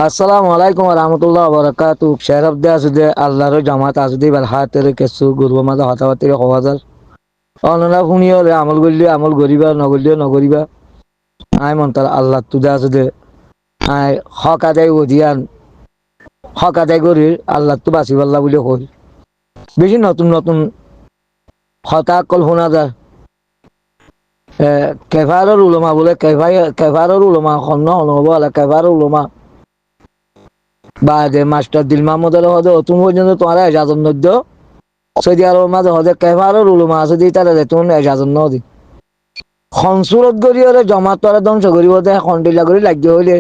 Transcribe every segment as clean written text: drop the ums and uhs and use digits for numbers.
আসসালামু আলাইকুম রহমতুল্লাহ বরকাতু শেরফ দে আসুদে আল্লাহর জামাত আসুদে বাল হাতের কেসু গুরু মাঝে হতাবাতির হওয়াজার অননা শুনিও আমল করলে আমল করিবা নগরলিও নগরিবা আয় মন্তার আল্লাহ তুদে আসুদে আয় হক আদায় অধিয়ান হক আদায় করি আল্লাহ তু বাঁচি পাল্লা বলে কই বেশি নতুন নতুন হতা কল শোনা যায় কেফারর উলমা বলে কেফারর উলমা সন্ন হনব আলা কেফারর উলমা বা যে মাস্টার দিল মাহমুদের হদে তুমি পর্যন্ত তোমার এজাজত নদ্য সৌদি আরবের মাঝে হদে কেফারর উলমা আছে দি তারা তুমি এজাজত নদি খনসুরত করি হলে জমাত তোরা ধ্বংস করিব দে খন্ডিলা করে লাগিয়ে হইলে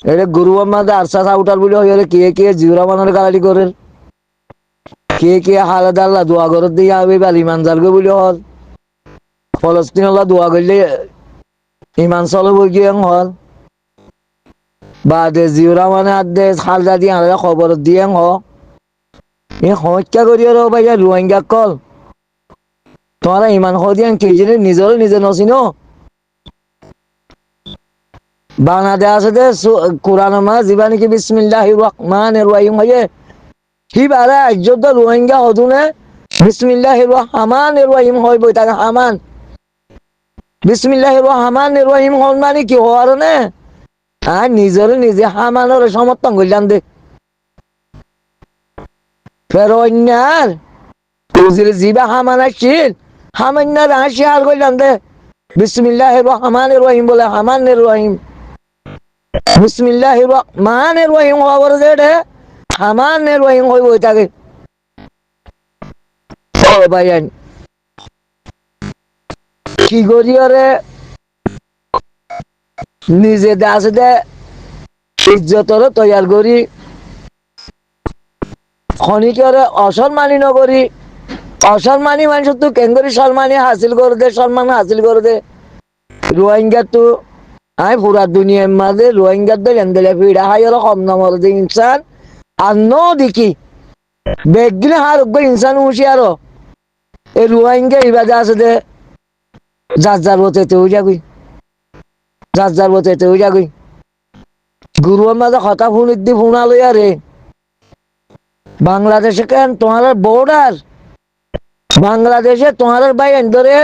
এটা গুরুর মাঝে আরসা সাউটার বলে হইলে কে জিউরা মানের গালালি করে কে হালাদ আল্লাহ দোয়া করত দিয়ে আবে বা ইমান জালগে বলে হল ফলস্তিন আল্লাহ দোয়া করলে ইমান চলব গিয়ে হল বা দে জিউরা মানে আর দে খালদা দিয়ে আলাদা খবর দিয়ে হ এই হত্যা করি আর ভাইয়া রোহিঙ্গা কল তোমারা ইমান হদিয়ান কে জেনে নিজে নসিন বাংলাদেশ আছে দে কোরআন মা জীবানী কি বিসমিল্লাহির রহমানির রহিম হয়ে কি বারা আজ্জত রোহিঙ্গা হদুনে বিসমিল্লাহির রহমানির রহিম হয় বই তাকে হামান বিসমিল্লাহির রহমানির রহিম হল মানে কি হওয়ার নে আর নিজে হামানোর সমর্থন করলাম দে ফের অন্যার জিবা হামান আসছিল হামান্নার হাসি আর করলাম দে বিসমিল্লাহির রহমানির রহিম বলে হামানের রহিম বিসমিল্লাহির রহমানির রহিম হওয়ার দে হামানের রহিম হইব তাকে ও ভাইয়ান কি করি রে নিজে আছে দে ইজ্জতর তৈয়ার করি খনিকরে অসম্মানী নগরী অসম্মানী মানুষ তো কেঙ্গরি সম্মানী হাসিল করে দে সম্মান হাসিল করে দে রোহিঙ্গা তো আই পুরা দুনিয়ার মাঝে রোহিঙ্গার দে লেনদেলে ফিরা হাই ওরা কম নম্বর যে ইনসান আর নো দেখি বেগিলে হার ইনসান উঠি আরো এই রোহিঙ্গা ইবাদে আছে দে যার বতেতে হয়ে যাবি যার বতেতে হয়ে যাবি গুরুর মাঝে কথা ফুনিদি ফুনা লইয়া রে বাংলাদেশে কেন তোমার বর্ডার বাংলাদেশে তোমার বাইন ধরে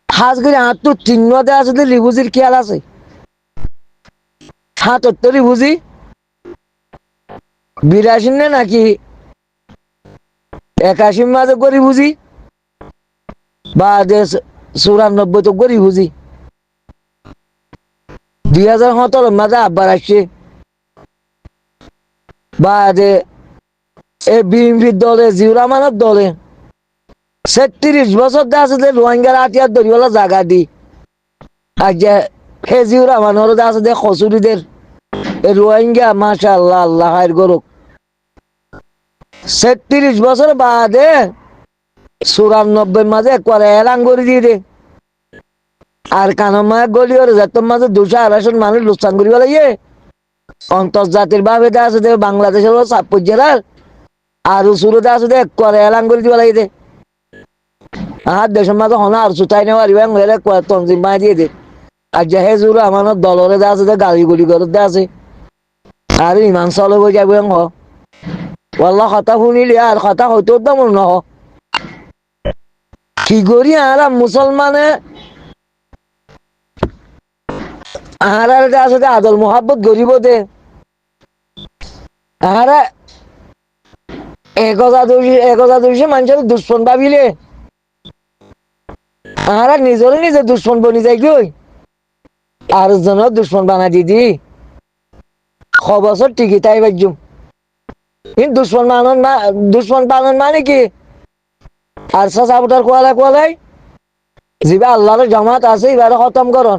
হাজগিরি হাত তো চিহ্নতে আছে রিবুজির খেয়াল আছে হাত তো রিবুজি 82 নে নাকি 81 মাঝে করি বুঝি বা 94 তো করি বুঝি 2017 মাঝে আব্বার আসছে বা এ বিএনপির দলে জিউর রহমানের দলে 36 বছর দে আছে রোহিঙ্গার আটিয়ার দরিওয়ালা জায়গা দি আর যে হে জিউর রহমানের আছে দে খসুরিদের রোহিঙ্গা মাশাআল্লাহ আল্লাহ হায়র করুক 36 বছর বাদে 94 মাঝে একবারে এলান করে দিয়ে দে আর কানমায় গলি ওর যাতম মাঝে 200-250 মানুষ লোকসান করি বলে অন্তর্জাতির ভাবে আছে দে বাংলাদেশের চাঁদপুর জেলার আর সুরতে আছে দে একবারে এলান করে দিবা লাগে দে আর দেশের মাঝে হনা আর সুতাই নেওয়া তঞ্জিম মাই দিয়ে দে আর যে হেজুর আমার দলরে দে আছে দে গাড়ি গুলি করে দে আছে আর ইমান চলে বই যাবো হ ওয়াল্লাহ কথা শুনিলি আর কথা হইতো তেমন নহ কি করি আর মুসলমানে আর আছে দে আদল মোহাব্বত গরিব দে আর 1200 মানুষের দুশ্মন ভাবিলে আর নিজে দুশ্মন বনি যাই গই আর জনের দুশ্মন বানা দিদি বছর টিকি তাই বাজুম কিন্তু দুশ্মন বানন মানে কি আর সাবুটার কোয়ালাই জিবা আল্লাহর জামাত আছে এবারে খতম করন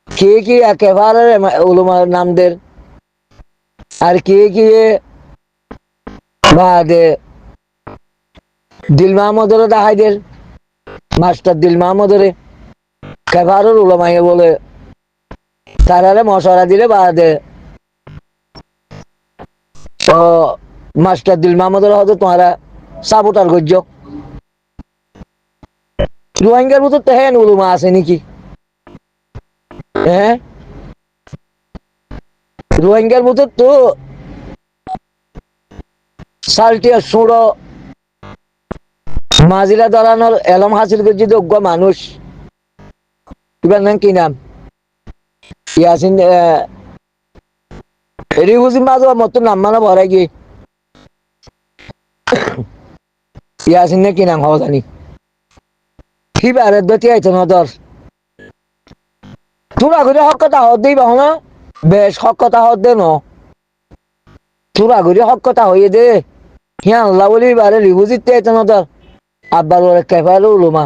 কি একেবারে উলুমার নামদের আর কি বাদে দিল মাহমুদের দেখাইদের মাস্টার দিল মাহমুদরে কেবারের উলমাইয়ে বলে তারারে মশলা দিলে বাদে ও মাস্টার দিল মাহমুদের হয়তো তোমারা সাবুটার গজ্য রোহিঙ্গার মতো তো হ্যাঁ উলুমা আছে নাকি হ্যাঁ রোহিঙ্গার মতো তো সালটিয়া সুড়ো মাজিরা ধরানোর এলম হাসিল করছি যোগ্য মানুষ এবার নাম কি নাম ইয়াসিন রিবুজি মাঝে মতো নাম মানে ভরাই গিয়ে ইয়াসিন নে কি নাম হওয়া জানি কি বারে দতি আইতো না ধর তোরা করে হক কথা হদ দিই বাহ না বেশ হক কথা হদ দে ন তোরা করে হক কথা হইয়ে দে হ্যাঁ আল্লাহ বলি বারে রিবুজিতে আইতো না ধর আব্বার ওরে কেফালো উলুমা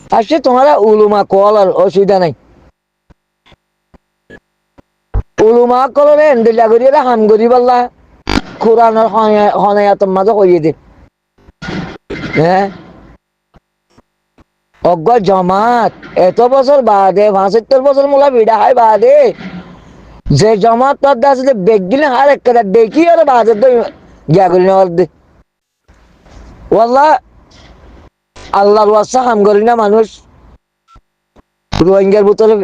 আসছে তোমারা উলুমা কল আর অসুবিধা নাই উলুমা কলরে এন্ডিলা করিয়ে হাম করি বললা কোরআনের হনায়াতের মাঝে কইয়ে দে হ্যাঁ অজ্ঞ জমাত এত বছর বাদে ৭৫ বছর মোলা বিড়া হয় বাদে যে জমাত তোর দাসে বেগ দিলে আর একটা দেখি আর বাদে তো গিয়া করি না দে ওয়াল্লাহ আল্লাহর ওয়াসা হাম করি না মানুষ রোহিঙ্গার ভিতরে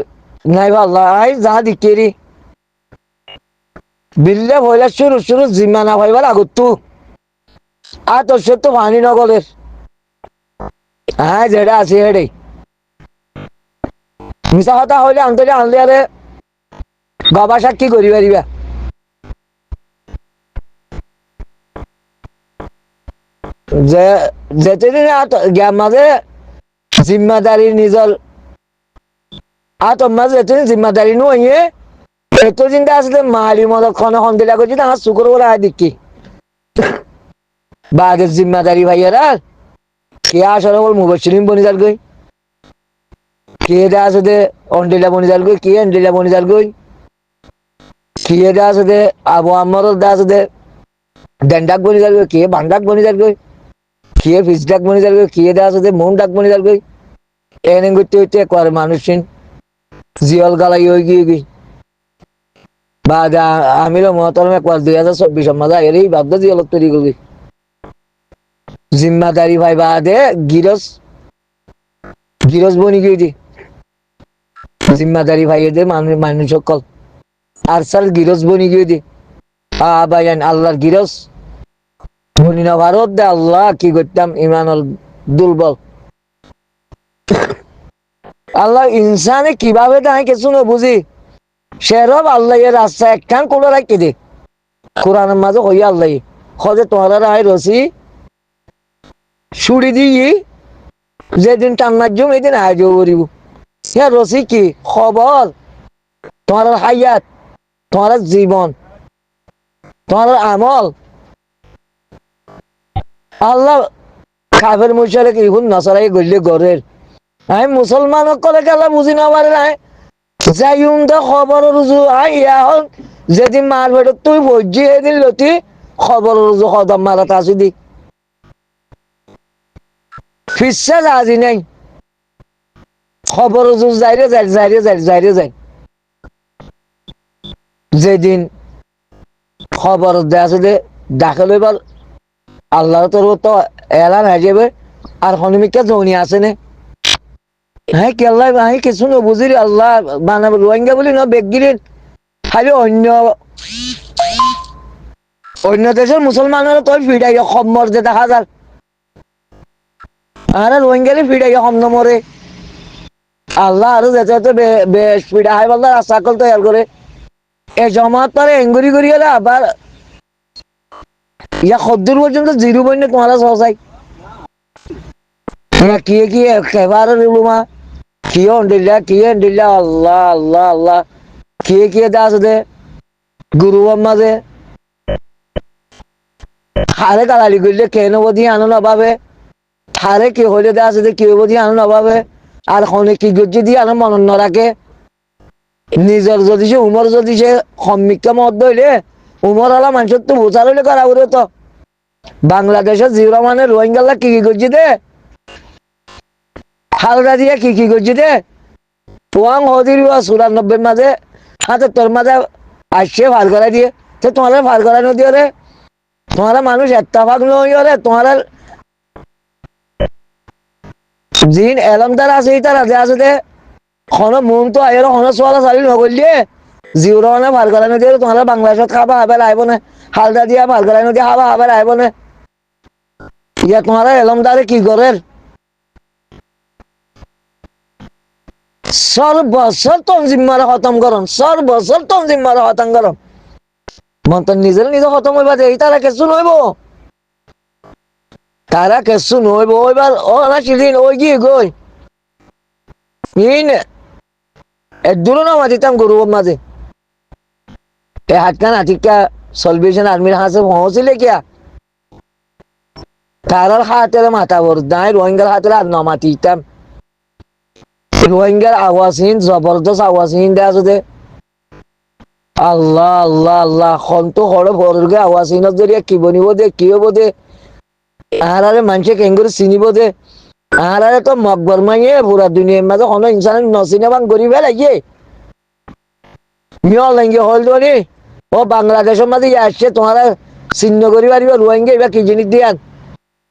নাই আল্লাহ আই যা দিকেরি বিল্লে ভইলা শুরু শুরু জিম্মা না ভাইবার আগত আর তোর সে তো পানি নগলের হ্যাঁ যেটা আছে হেডে মিশা কথা হইলে আনতে আনলে আরে বাবা সাক্ষী করি পারিবা যে যেতেদিন মাঝে জিম্মাদারি নিজল মাঝে যেতেদিন জিম্মাদারি নুয়ে এত চিন্তা আসলে মারি মদ খন দিলা করছি না শুক্র বলে আয় দেখি বাঘের জিম্মাদারি ভাইয়ারা কে আসলে বল মুবশিরিন বনি যার গই কে দা আছে দে অন্ডিলা বনি যার গই কে অন্ডিলা বনি যার গই কে দা আছে দে আবু আমর দা আছে দে ডেন্ডাক বনি যার গই কে বান্ডাক বনি যার গই কে ফিসডাক বনি যার গই কে দা আছে দে মন ডাক বনি যার গই এনে গইতে হইতে একবার মানুষিন জিয়ল গালাই হই গই বা আমিরও মহতরম একবার 2024 মাঝে এরই বাধ্য জিয়ল তৈরি করি জিম্মাদারি ভাই বাদে গিরস গিরস বনি গিয়ে দি জিম্মাদারি ভাই এদের মানুষ সকল আরসাল গিরস বনি গিয়ে দি ভাইয়ান আল্লাহর গিরস বনি না ভারত দে আল্লাহ কি করতাম ইমানল দুর্বল আল্লাহ ইনসানে কিভাবে দেয় কিছু না বুঝি সেরব আল্লাহ এর রাস্তা একখান কোলে রাখি দে কোরআনের মাঝে হইয়া আল্লাহ হজে তোমার রায় রসি ছুরি দিয়ে যেদিন টান্নার জম এদিন আয়োজন করিব হ্যাঁ রসি কি খবর তোমার হায়াত তোমার জীবন তোমার আমল আল্লাহ কাফের মুশারে কি হুন নসরাই গড়লে গড়ের আমি মুসলমান করে গেলে বুঝি না পারে নাই যাই তো খবর রুজু ইয়া হল যেদিন মার বেড়ে তুই বলছি এদিন লতি খবর রুজু কদম মারাতে আসি দি ফিসা আজি নাই খবর রুজু যাইরে যাই যাইরে যাই যাইরে যাই যেদিন খবর দেয়া আছে যে দাখিল এবার আল্লাহ তোর তো এলান হয়ে যাবে আর হনুমিকা জনি আছে নে হ্যাঁ কেল্লা হ্যাঁ কিছু না বুঝিলি আল্লাহ বানাবো রোহিঙ্গা বলি না বেগিরিন খালি অন্য দেশের মুসলমানেরা তোর ফিরাই কম মর্যাদা দেখা যার আরে রোহিঙ্গারে ফিরাই কম নমরে আল্লাহ আরো যেতে বেশ ফিরা হয় বলতে রাস্তা কল তৈরি করে এ জমাত তারা এঙ্গুরি করি গেলে আবার ইয়া খদ্দুর পর্যন্ত জিরো বইনে তোমারা সহসাই কি কি একেবারে রুলুমা কি অন্ডিল্লা আল্লাহ আল্লাহ আল্লাহ কি দাস দে গুরু মাঝে হারে কালালি করলে কেন বধি আনো নভাবে হারে কি হইলে দাস দে কি বধি আনো নভাবে আর খনে কি গজ্জি দিয়ে আনো মন নরাখে নিজের যদি সে উমর যদি সে সম্মিক্ষা মত হইলে উমর আলা মানুষের তো বোঝার হইলে করা করে তো বাংলাদেশের জিরো মানে রোহিঙ্গাল্লা কি করছি দে হালদা দিয়ে কি করছি দে তোয়াং হদির 94 মাঝে ৭৭ মাঝে আসছে ফাল করা দিয়ে তো তোমার ফাল করা নদী রে তোমার মানুষ এত্তাফাক নই রে তোমার জিন এলমদার আছে তার আছে দে খন মুম তো আয়ের খন সোয়ালা চালি নগলিয়ে জিও রহনে ভাল করাই নদী তোমার বাংলাদেশত খাবা হবে লাইব না হালদা দিয়া ভাল করাই নদী খাবা হবে লাইব না ইয়া তোমার এলমদারে কি করে সর্বছর তনজিম মারা খতম করম সর্বছর তনজিম মারা খতম করম মন তো নিজের নিজে খতম হইবা যে তারা কিছু নইব তারা কিছু নইব ওইবার ও না সেদিন ওই গিয়ে গই ইন দূরে না মাঝিতাম গরুর মাঝে এ হাতখান হাতিকা সলভেশন আর্মির হাসে পৌঁছিলে কিয়া তারার হাতের মাথা ভর নাই রোহিঙ্গার হাতের আর নমাতিতাম রোহিঙ্গার আওয়াজহীন জবরদস্ত আওয়াজহীন দেয়া আছে আল্লাহ আল্লাহ আল্লাহ খন্ত হড়ে ভরগে আওয়াজহীনত জরিয়া কি বনিব দে কি হব দে আহারে মানুষে কেঙ্গুরি চিনিব দে আহারে তো মকবর মাইয়ে পুরা দুনিয়ার মাঝে কোনো ইনসান নচিনে বাং গরিবে লাগিয়ে মিয়া লেঙ্গে হল ধরি ও বাংলাদেশের মাঝে আসছে তোমারা চিহ্ন করি পারিব রোহিঙ্গা এবার কি জিনিস দিয়ান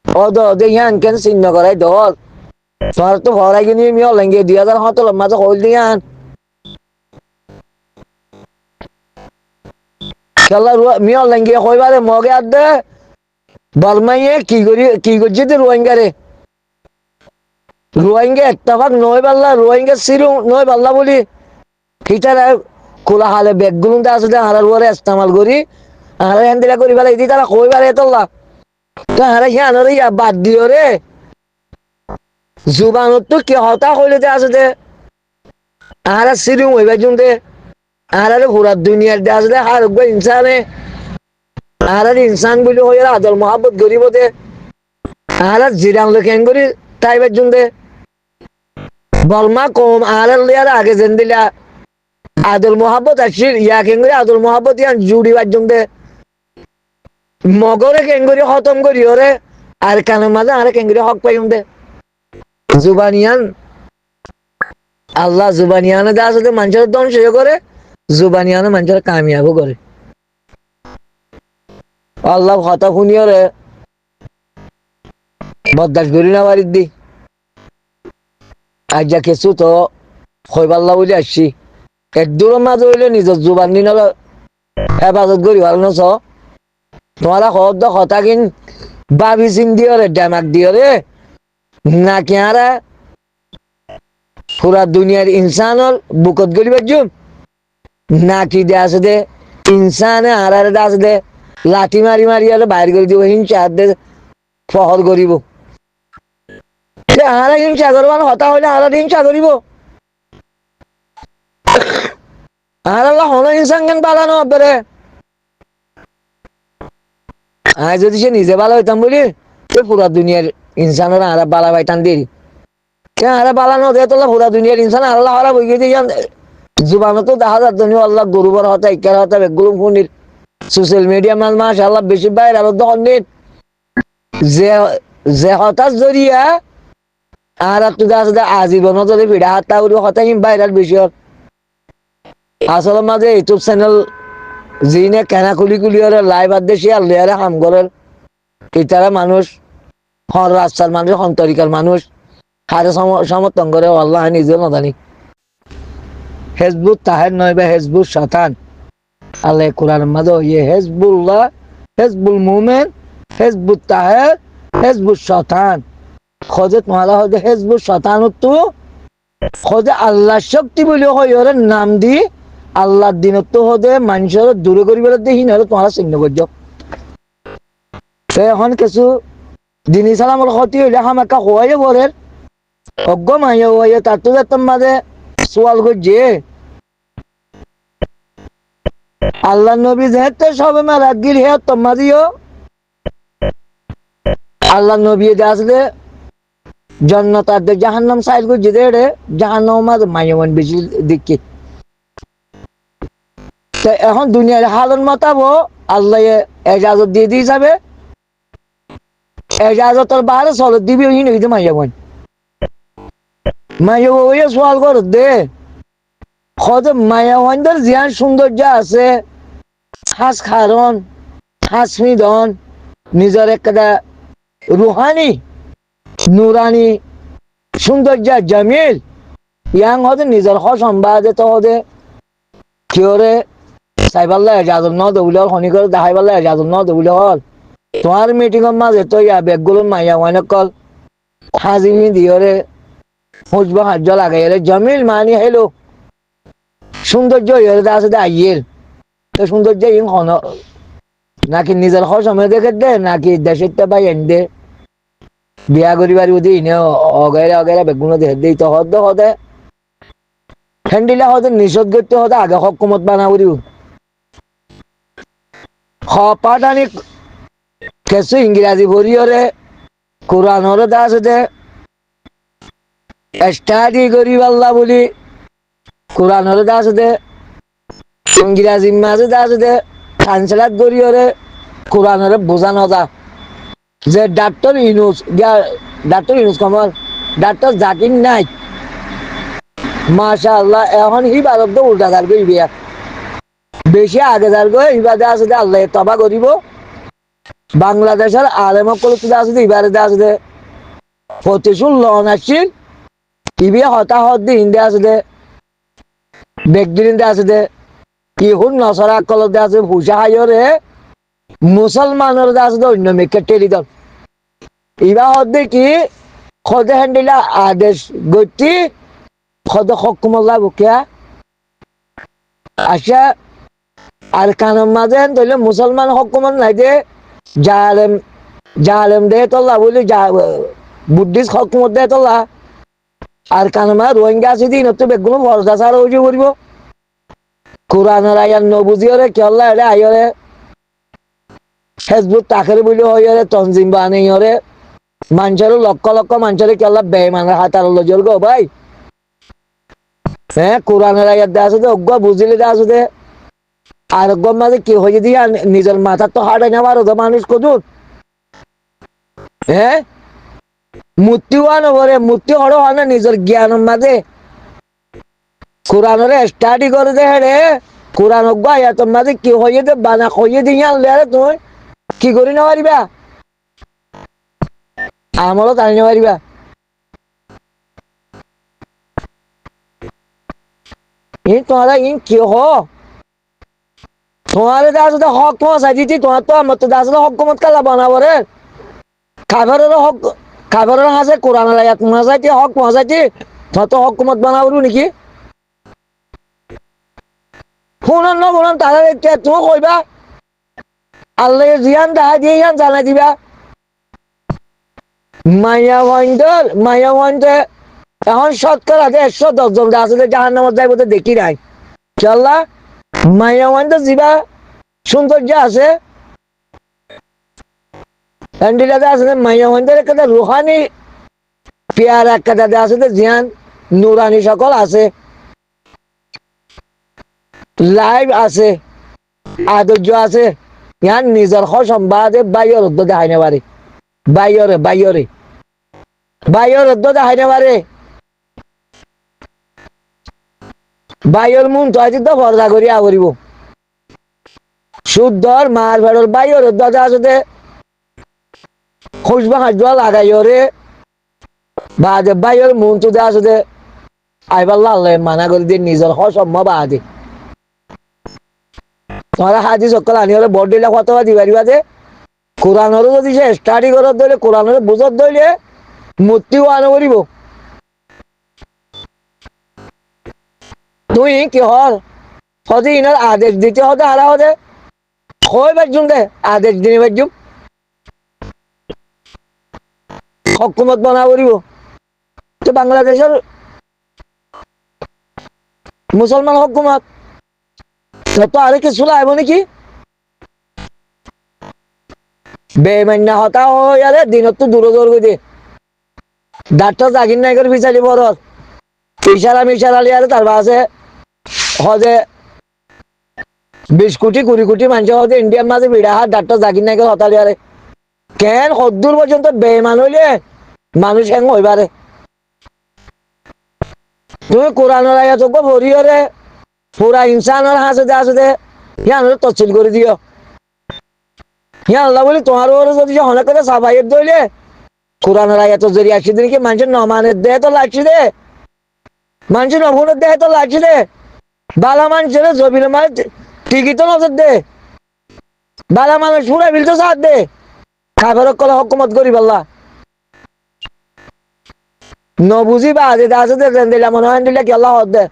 ও দে ইয়ান কেন চিহ্ন করাই দল তোমার তো ভরাই কিনি মিয়া লেঙ্গে 2017 মাঝে হল দিয়ান খেলা মিয়া লেঙ্গে কইবারে মগে আর দে বলমাইয়ে কি করছে তো রোহিঙ্গারে রোহিঙ্গা একটাভাগ নয় পাল্লা রোহিঙ্গা সিরু নয় পাল্লা বলি হিটারা খোলা হালে ব্যাগগুলো আছে হারার পরে ইস্তেমাল করি হারা হ্যান্দিরা করি ফেলে এদি তারা কইবার এতলা তো হারা হিয়ানোর ইয়া বাদ দিও রে জুবানত তো কি হতা কইলে আছে দে হারা সিরু হইবার জুনতে হারারে পুরা দুনিয়ার দে আছে দে হার ইনসানে হারার ইনসান বলি হয়ে আদল মহাব্বত গরিব দে হারা জিরান লেখেন করি তাইবার জুনতে বলমা কম আলার লিয়ার আগে যেন দিলা আদল মোহাব্বত আসির ইয়া কেঙ্গুরি আদল মোহাব্বত ইয়ান জুড়ি বাজন দে মগরে কেঙ্গুরি খতম করি ওরে আর কানের মাঝে আরে কেঙ্গুরি হক পাইম দে জুবানিয়ান আল্লাহ জুবানিয়ানে দে আসলে মানুষের ধ্বংস করে জুবানিয়ানে মানুষের কামিয়াবও করে আল্লাহ কথা শুনি ওরে বরদাস করি না বাড়ির দি আজ যা কিছু তো হইবাল্লা বলে আসছি একদূর মাঝে হইলে নিজের জুবান দিন হেফাজত করি ভালো নছ তোমারা হদ কথা কিন বাবি চিন দিও রে ড্যামাক দিও রে নাকি আরা পুরা দুনিয়ার ইনসানর বুকত গরিবার জুম নাকি দে আছে দে ইনসানে আরারে দে আছে দে লাঠি মারি মারি হলে বাইর করে দিব হিংসা হাত দে ফহর করিব আরা হিংসা করবার হতা হইলে আরা হিংসা করিব আর আল্লাহ হন ইনসান কেন পালানো হবে আর যদি সে নিজে ভালো হইতাম বলি তো পুরা দুনিয়ার ইনসানের আরা বালা পাইতাম দেরি আরা বালানো দে তোলা পুরা দুনিয়ার ইনসান আল্লাহ হারা বই গিয়ে যান জুবানো তো দেখা যাত আল্লাহ গরুবার হতা ইকার হতা বেগুলো ফোনের সোশ্যাল মিডিয়া মাল মাশাআল্লাহ বেশি বাইরে আর দহন দিন যে হতাশ জরিয়া আর তো দেখা আজীবন যদি ভিড়া হাত হতা বাইরের বেশি আসলে মাঝে ইউটিউব চ্যানেল যিনে কেনা খুলি লাইভ আদেশি আর লেয়ারে হাম করেন ইতারা মানুষ হর রাস্তার মানুষ হন্তরিকার মানুষ হারে সমর্থন করে আল্লাহ নিজে না জানি হেজবুত তাহের নয় বা হেজবুত শাতান আল্লাহ কোরআন মাঝে ইয়ে হেজবুল্লাহ হেজবুল মুমেন হেজবুত তাহের হেজবুত শাতান খোঁজে তোমালা হয়ে হেজবুত শাতান তো খোঁজে আল্লাহ শক্তি বলে হয় ওর নাম দি আল্লাহর দিনত তো হদে মানুষের দূরে করিবার দেখি না তোমার চিহ্ন করছ এখন কিছু দিনী সালামর ক্ষতি হইলে হামাকা হওয়াই বলে অজ্ঞ মাইয়া হইয়া তার তো যেতাম মাঝে সোয়াল করছে আল্লাহ নবী যেহেতু সবে মারা গিল হে তোমা দিও আল্লাহ নবী আসলে জন্নতার জাহান্নাম সাইড করছে রে জাহান্নাম মাঝে মাইয়া বেশি দেখি এখন দুনিয়ার হালন মতাবো আল্লাহ এজাজত দিয়ে দিয়ে যাবে এজাজতর বাহারে চলত দিবি ওই নদীতে মাইয়া বোন মাইয়া ওই সোয়াল কর দে খদ মাইয়া বোনদের জিয়ান সৌন্দর্য আছে হাস খারণ হাস মিদন নিজের একটা রুহানি নুরানি সৌন্দর্য জামিল ইয়াং হতে নিজের সম্বাদে তো হতে কিয়রে চাইবাল্লা এজাজত ন দৌলে শনি করে দেখাইবাল্লা এজাজত ন দৌলে হল তোমার মিটিংয়ের মাঝে তো ইয়া বেগগুলো মাইয়া ওয়ানে কল হাজিমি দিয়রে হুজব হাজ্য লাগাই জমিল মানি হেলো সৌন্দর্য হয়ে আছে দে আইয়ের তো সৌন্দর্য ইন হন নাকি নিজের খরচ সময় দেখে দে নাকি দেশের তে ভাই এন দে বিয়া করিবার বুঝি ইনে অগেরা অগেরা বেগুনো দে দেই তো হদ হদে হ্যান্ডিলা হদে নিষদ করতে হদে আগে হকুমত বানা করিও পাঠানি কিছু ইংরাজি পড়িওরে কোরআনরে দাস দে স্টাডি করি পাল্লা বলি কোরআনরে দাস দে ইংরাজি মাঝে দাস দে ট্রান্সলেট করিওরে কোরআনরে বোঝানো যা যে ডাক্তার ইউনুস কমল ডাক্তার জাকির নাইক মাশাআল্লাহ এখন হি বারব তো উল্টা দার কই বিয়া বেশি আগে দার কই ইবাদে আছে দে আল্লাহ তবা করিব বাংলাদেশের আলেমক কলতে আছে দে ইবারে আছে দে ফতিসুল লন আসিল ইবিয়া হতাহত দি ইন্দে আছে দে বেগদিন আছে দে ইহুন নসরা কলতে আছে ভুষা হাইরে মুসলমানের আছে দে অন্য মেকে টেলিদল ইবা হদ্দে কি খদে হ্যান্ডিলা আদেশ গতি খদে হকুমল্লা বুকিয়া আচ্ছা আর কানের মাঝে ধরলে মুসলমান হকুমত নাই দে জালেম জালেম দে তোলা বলি বুদ্ধিস্ট হকুমত দে তোলা আর কানের মাঝে রোহিঙ্গা আছে দিন তো বেগুলো ভরসা ছাড়া হয়ে পড়ব কোরআনের আয়ার নবুজিওরে কেল্লা এলে আইরে ফেসবুক তাকের বলি হইরে তনজিম বানি হরে মানুষের লক্ষ লক্ষ মানুষের কেল্লা বেমানের হাতার লজল গো ভাই হ্যাঁ কোরআনের আয়াত দে আছে দে অজ্ঞ বুঝিলে দে আছে দে আর অজ্ঞ মাঝে কি হয়ে দিয়া নিজের মাথার তো হাড়াই নেওয়ার তো মানুষ কদুর হ্যাঁ মূর্তি হওয়া নবরে মূর্তি হড়ো হয় না নিজের জ্ঞানের মাঝে কোরআনের স্টাডি করে দে রে কোরআন অজ্ঞ আয়াতের মাঝে কি হয়ে দে বানা হয়ে দিয়ে আনলে আরে তুই কি করি না পারিবা আমারও তাই না পারিবা তোমরা ইন কি হ তোমার আসলে হক পৌঁছাই দিতি তোমার তো আমার তো আসলে হকুমত কালা বানাবো রে খাবারের হক খাবারের হাসে কোরআনের আয়াত পৌঁছাইতি হক পৌঁছাইতি তোমার তো হকুমত বানাবো নাকি শুনান না বলান তারা তুমি কইবা আল্লাহ জিয়ান দেখা দিয়ে ইয়ান জানাই দিবা মাইয়া ওয়াইন্ডে এখন শতকরা 110 জন আছে জাহান নামত যাইব তো দেখি নাই চল্লা মাইয়া ওয়াইন্ডে যিবা সৌন্দর্য আছে হ্যান্ডিলাতে আছে মাইয়া ওয়াইন্ডের একটা রুহানি পেয়ার একটা আছে জিয়ান নুরানি সকল আছে লাইভ আছে আদর্য আছে ইয়ান নিজের সম্বাদে বাইয়ের উদ্যোগ দেখাই না পারে বাইয়ের উদ্যোগ দেখাই না পারে বাইয়ের মন তো আজ তো ভরসা করি আবরিব শুদ্ধর মার ভেড়র বাইয়ের উদ্যোগ আছে খুশবা হাজবা লাগাই রে বাদে বাইয়ের মন তো আছে আইবাল্লা আল্লাহ মানা করে দিয়ে নিজের সম্ভব আদে তোমার হাজি সকল আনি হলে বড় দিলে কত দিবা যে কোরআনেরও যদি সে স্টাডি করার ধরলে কোরআনের বুঝার ধরলে মূর্তিও আনো করিব তুই কি হর হতে ইনার আদেশ দিতে হতে হারা হতে কই বাজুম দে আদেশ দিনে বাজুম হকুমত বানা করিব তো বাংলাদেশের মুসলমান হকুমত তো আরে কিছু লাগবো নাকি বেমান্না হতা হয়ে দিনত তো দূর দূর করে ডাক্তার জাগির নাই করে বিচারি বড় ইশারা লিয়ারে তার আছে হজে 20 কোটি 20 কোটি মানুষ হতে ইন্ডিয়ার মাঝে বিড়া হাত ডাক্তার জাগির নাই করে হতা লিয়ারে কেন সদ্দূর পর্যন্ত বেমান হইলে মানুষ হ্যাং হইবারে তুমি কোরআনের আয়াত ভরিয়রে পুরা ইনসানের হাসে ইয়ানোর তফসিল করে দিও ইয়া আল্লাহ বলি তোমার ওরে যদি অনেক কথা সাবাইয়ের দইলে কোরআনের আয়াত জড়িয়ে আসি দিন কি মানুষের নমানের দেহে তো লাগছি দে মানুষের নফুনের দেহে তো লাগছি দে বালা মানুষের জমির মানে টিকিটও নজর দে, বালা মানুষ পুরা বিল তো সাথ দে, খাবার কলে হকুমত করি বললা ন বুঝি বা যে আছে দিলা মনে হয় দিলে কি আল্লাহ দে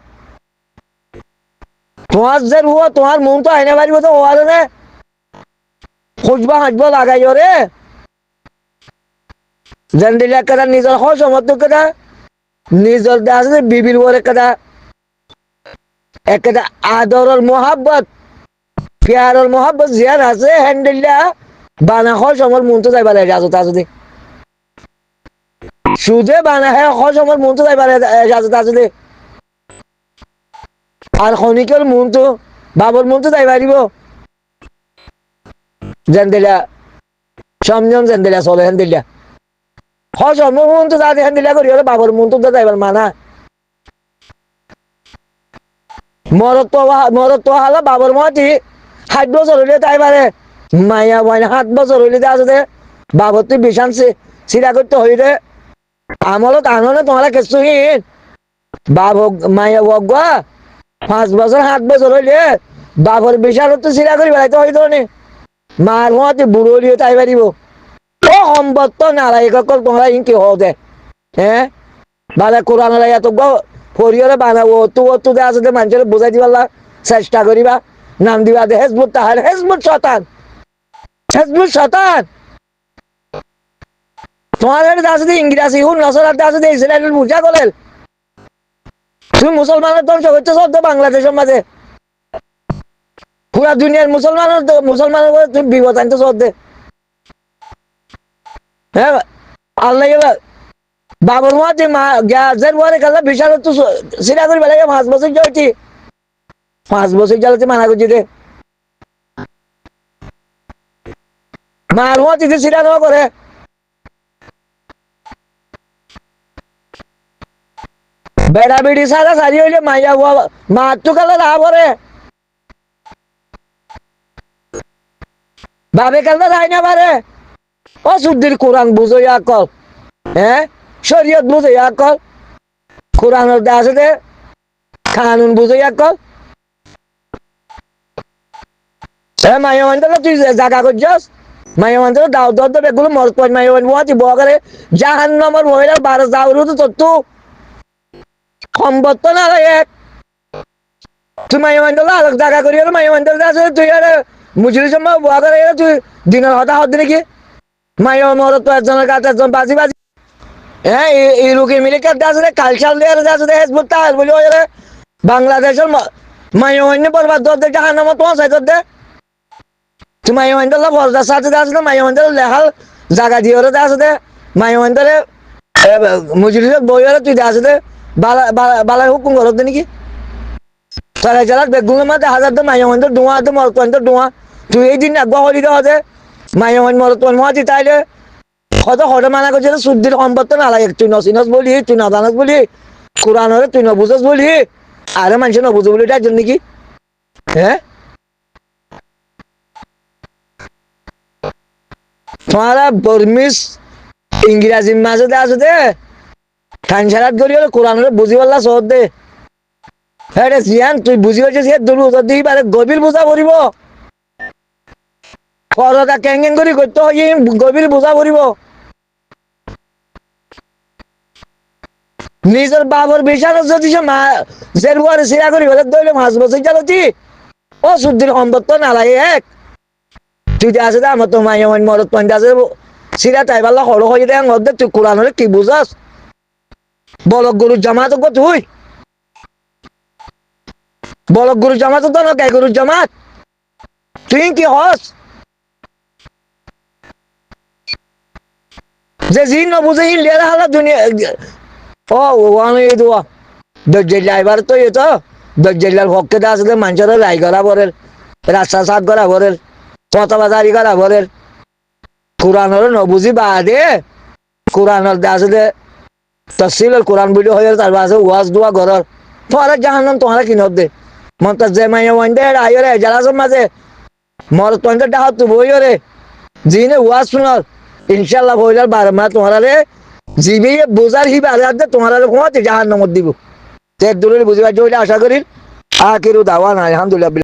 তোমার যে রুয়া তোমার মন তো আইনা পারিব তো ওয়ারে রে খুঁজবা হাঁটবো লাগাই রে যেন দিলে কেদা নিজের হয় সমর্থ কেদা নিজের আছে বিবির ওরে কেদা একটা আদরর মোহাব্বত প্যারর মোহাব্বত জিয়ার আছে হ্যান্ডেলটা বানা হয় সমর মন তো যাইবা লাগে আজত আজতে সুদে বানা হয় সমর মন তো যাইবা আজত আজতে আর খনিকের মন তো বাবর মন তো যাইবা দিব জেন্দেলা সমজন জেন্দেলা চলে হ্যান্ডেলটা হয় সমর মন তো যাতে হ্যান্ডেলা করি হলে বাবর মন তো যাইবার মানা মরত তো হালা বাবর মহাতি 60 বছর হইলে তাই পারে মাইয়া বয়না 7 বছর হইলে আসতে বাবর তুই বিশান সিরা করতে হইলে আমলত আনলে তোমার কিছুহীন বাব মাইয়া বগুয়া 5 বছর 7 বছর হইলে বাবর বিশাল তো সিরা করি বেড়াইতে হইতো নি মার মহাতি বুড়ো হইলে তাই পারিব ও সম্বত্ত নারায়ক কল তোমরা ইনকি হও দে হ্যাঁ বালে কোরআন এত পরিয়ারে বানাবো তো আসতে মানুষের বোঝাই দিবা চেষ্টা করিবা নাম দিবা দে হেজবুত তাহার হেজবুত শতান তোমার আসতে ইংরাজি হুন নসরাতে আসতে ইসরায়েলের বুঝা করলেন তুমি মুসলমানের ধ্বংস করতে সব বাংলাদেশের মাঝে পুরা দুনিয়ার মুসলমানের তুমি বিপদ আনতে সব দে হ্যাঁ আল্লাহ বাবর মাঝে গ্যাসের পরে কাজা বিশাল তো সিরা করি বেলা 5 বছর যাইছি 5 বছর জ্বালাতে মানা করছি রে মার মাঝে সিরা নেওয়া করে বেড়া বেড়ি সারা সারি হইলে মাইয়া মার তো কালে লাভ করে বাবে কালে রাই না পারে ও সুদ্দির কোরআন বুঝো কল হ্যাঁ শরীয়ত বুঝো কল কোরআনের আছে দে কানুন বুঝো কল মাইয়া মানতে তুই জাগা করছস মাইয়া মানতে দাও দাও তো বেগুলো মরত পাই মাইয়া মান বুয়াতি বুয়া করে জাহান নম্বর মহিলা 12 যাওরু তো তত্তু সম্বত্ত না এক তুই মাইয়া মানতে আলোক জাগা করি হলো মাইয়া মানতে আছে তুই আরে মুজরি জমা বুয়া করে তুই দিনের হতা হত নাকি মাইয়া মরত তো একজনের কাছে একজন বাজি বাজি হ্যাঁ এই রুকি মিলে কাটতে আসলে কালচার দেওয়ার আছে হেজবুত তাহার বলি ওরে বাংলাদেশের মাইয়া মান্য বরবাদ দর দে জাহান নামত পৌঁছাই দর দে তুই মাইয়া মানতে বরদার সাথে আসলে মাইয়া মানতে লেখাল জাগা দিয়ে ওরে আছে দে মাইয়া মানতে মুজরি বই ওরে তুই আছে দে বালাই হুকুম করত দে নাকি তারা যারা বেগুনের মাঝে হাজার তো মাইয়া মানতে ডুয়া তো মরত ডুয়া তুই এই দিন একবার হলি দেওয়া দে মাইয়া মান মরত মহাতি তাইলে হয়তো হঠাৎ মানা করছে শুদ্ধির সম্পত্তি না লাগে তুই নসিনস বলি তুই নাদানস বলি কোরআন হলে তুই নবুঝস বলি আরে মানুষ নবুঝো বলি এটার জন্য কি হ্যাঁ তোমারা বর্মিস ইংরাজির মাঝে আছে দে খানসারাত করি হলে কোরআন হলে বুঝি পারলা সহজ দে হ্যাঁ রে জিয়ান তুই বুঝি হয়েছিস দুর উত্তর দিই পারে গভীর বোঝা করিব করতা ক্যাঙ্গেন করি করতে হয় গভীর বোঝা করিব নিজের বাবর বিশাল যদি যে রুয়ারে সিরা করি বলে দইলে 5 বছর জ্বালতি ও শুদ্ধির সম্পত্ত না লাগে এক তুই আছে আমার তো মাইয়া মান মরত পয়েন্ট আছে সিরা তাই পারলা হড় হয়ে দেয় মধ্যে তুই কোরআন হলে কি বুঝাস বলক গরুর জামাত তুই বলক গরুর জামাত তো না গাই গরুর জামাত তুই কি হস যে জি নবুঝে লেরা হালা দুনিয়া ও ওয়ানে দোয়া দজ্জাল আইবার তো এতো দজ্জালের পক্ষে আসলে মানুষের রায় করা বরের রাস্তা সাফ করা বরের কথা বাজারি করা বরের কোরআনের নবুঝি বাদে কোরআনের আসলে তফসিলের কোরআন ভিডিও হয়ে তার আছে ওয়াজ দোয়া ঘরের তোমার জাহান্নাম তোমার কিনত দে মন্তাজ যে মাইয়া ওয়ান্ডে আইরে জালাসের মাঝে মর তোন্ডে ডাহাত তো বই রে জিনে ওয়াজ শুনার ইনশাআল্লাহ বইলার 12 মাস তোমার জিবি বোঝার হি বাজার দে তোমার কোয়াতে জাহান্নামত দিব তে দূরে বুঝিবা জইলে আশা করি আখিরু দাওয়ানা আলহামদুলিল্লাহ।